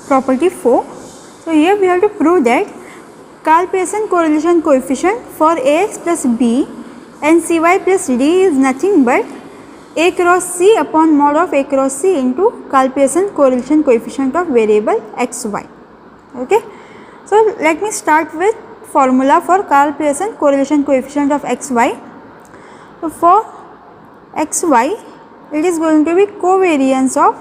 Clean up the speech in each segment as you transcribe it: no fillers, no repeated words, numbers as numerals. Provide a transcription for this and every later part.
property 4. So here we have to prove that Karl-Pearson correlation coefficient for Ax plus B and Cy plus D is nothing but A cross C upon mod of A cross C into Karl-Pearson correlation coefficient of variable xy. Okay. So let me start with formula for Karl-Pearson correlation coefficient of xy. So for xy, it is going to be covariance of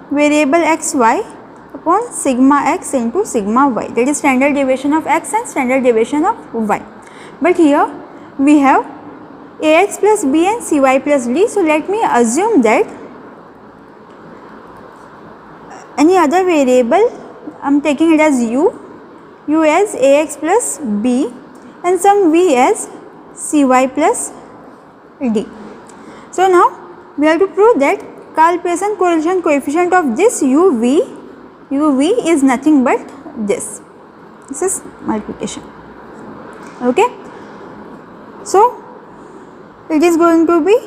variable xy upon sigma x into sigma y, that is standard deviation of x and standard deviation of y. But here we have Ax plus B and Cy plus D. So let me assume that any other variable, I am taking it as u as Ax plus B and some v as Cy plus D. So now we have to prove that Karl-Pearson correlation coefficient of this uv is nothing but this. This is multiplication. Okay. So it is going to be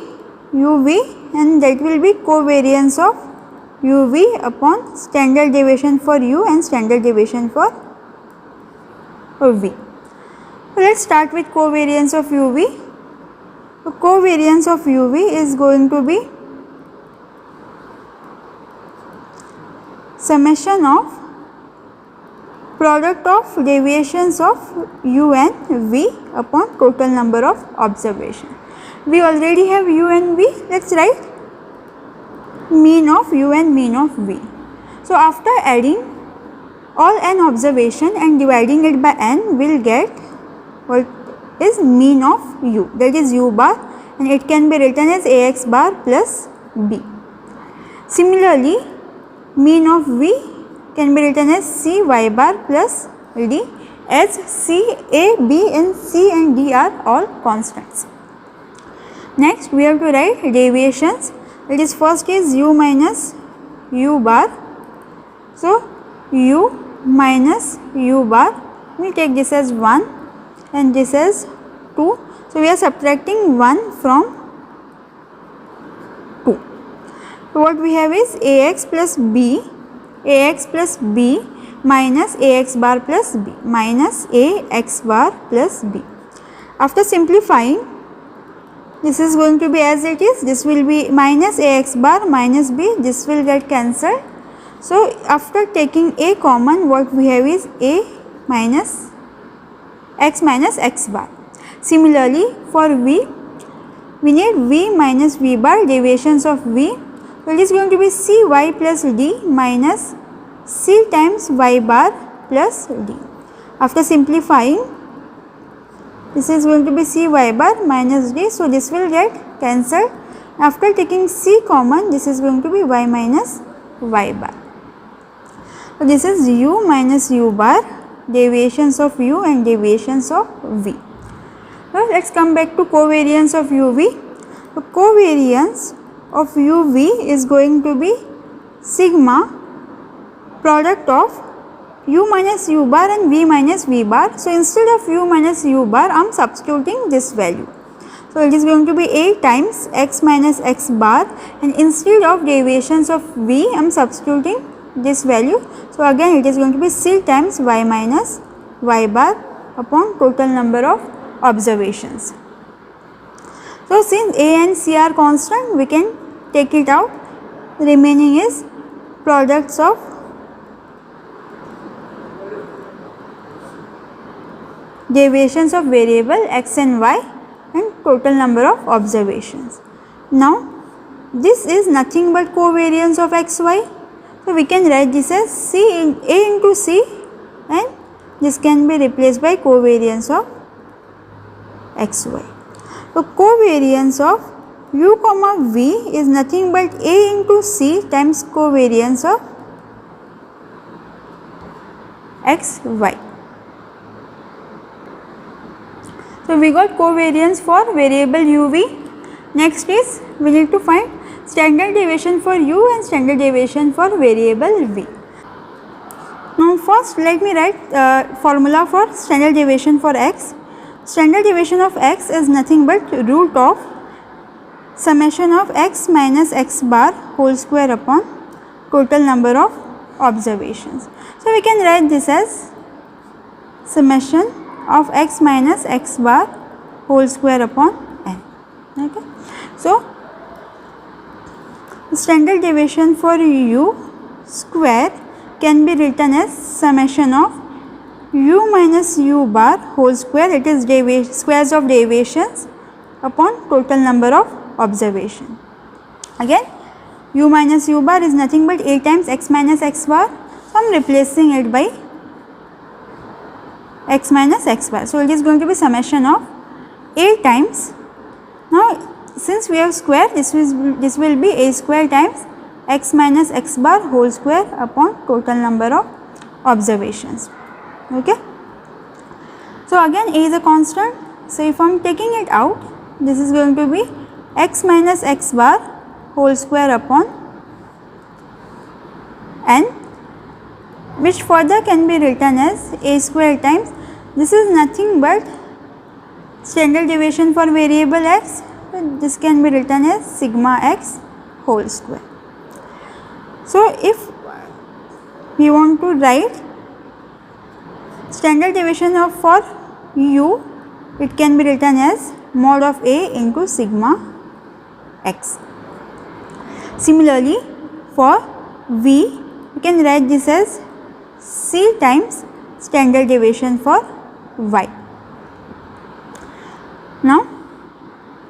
uv and that will be covariance of uv upon standard deviation for u and standard deviation for v. So let us start with covariance of uv. So covariance of uv is going to be summation of product of deviations of u and v upon total number of observations. We already have u and v, let us write mean of u and mean of v. So after adding all n observation and dividing it by n, we will get what is mean of u, that is u bar, and it can be written as Ax bar plus b. Similarly, mean of v can be written as Cy bar plus d, as C, A, B and C and D are all constants. Next we have to write deviations, that is first is u minus u bar. So u minus u bar, we will take this as 1 and this as 2. So we are subtracting 1 from 2. So what we have is Ax plus B minus Ax bar plus B minus Ax bar plus B. After simplifying, this is going to be as it is, this will be minus Ax bar minus B, this will get cancelled. So after taking A common, what we have is A minus x bar. Similarly for V, we need V minus V bar, deviations of V. So it is going to be Cy plus D minus C times y bar plus D. After simplifying, this is going to be Cy bar minus D, so this will get cancelled. After taking C common, this is going to be y minus y bar. So this is u minus u bar, deviations of u and deviations of v. Now let us come back to covariance of uv. The covariance of uv is going to be sigma product of u minus u bar and v minus v bar. So instead of u minus u bar, I am substituting this value. So it is going to be A times x minus x bar, and instead of deviations of v, I am substituting this value. So again it is going to be C times y minus y bar upon total number of observations. So since A and C are constant, we can take it out. Remaining is products of deviations of variable x and y and total number of observations. Now this is nothing but covariance of xy. So we can write this as A into C, and this can be replaced by covariance of xy. So covariance of u comma v is nothing but A into C times covariance of xy. So we got covariance for variable uv. Next is we need to find standard deviation for u and standard deviation for variable v. Now first let me write formula for standard deviation for x. Standard deviation of x is nothing but root of summation of x minus x bar whole square upon total number of observations. So we can write this as summation of x minus x bar whole square upon n. Okay. So standard deviation for u square can be written as summation of u minus u bar whole square, it is squares of deviations upon total number of observation. Again u minus u bar is nothing but a times x minus x bar, so I am replacing it by x minus x bar. So it is going to be summation of a times, now since we have square, this will be a square times x minus x bar whole square upon total number of observations. Okay. So again a is a constant, so if I am taking it out, this is going to be x minus x bar whole square upon n, which further can be written as a square times, this is nothing but standard deviation for variable x, this can be written as sigma x whole square. So if we want to write standard deviation of for u, it can be written as mod of a into sigma x. Similarly for v, we can write this as c times standard deviation for y. Now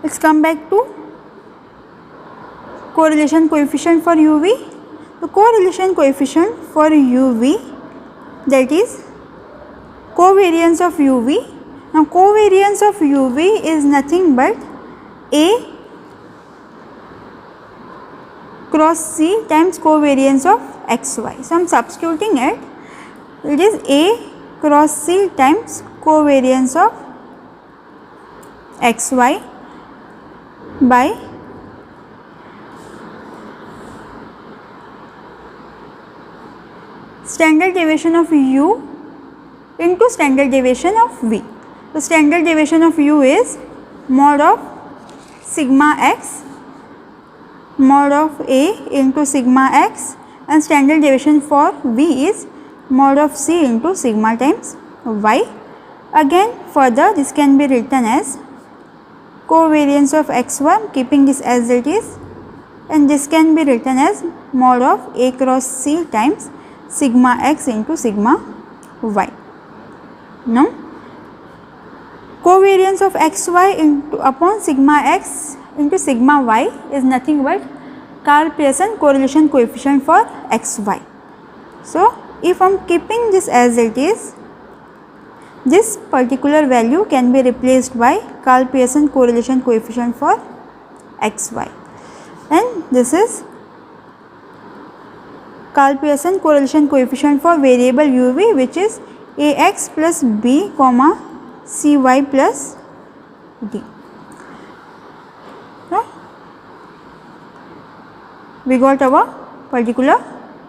let us come back to correlation coefficient for uv. The correlation coefficient for uv, that is covariance of uv. Now covariance of uv is nothing but a cross c times covariance of xy. So I am substituting it, it is a cross c times covariance of xy by standard deviation of u into standard deviation of v. So standard deviation of u is mod of sigma x mod of a into sigma x, and standard deviation for v is mod of c into sigma times y. Again further this can be written as covariance of xy, keeping this as it is, and this can be written as mod of a cross c times sigma x into sigma y. Now covariance of xy into upon sigma x into sigma y is nothing but Karl-Pearson correlation coefficient for xy. So if I am keeping this as it is, this particular value can be replaced by Karl-Pearson correlation coefficient for xy, and this is Karl-Pearson correlation coefficient for variable uv, which is ax plus b comma cy plus d. We got our particular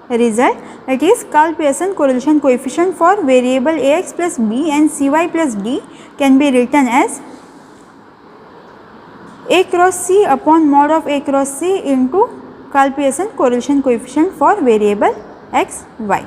result, that is Karl-Pearson correlation coefficient for variable ax plus b and cy plus d can be written as a cross c upon mod of a cross c into Karl-Pearson correlation coefficient for variable x, y.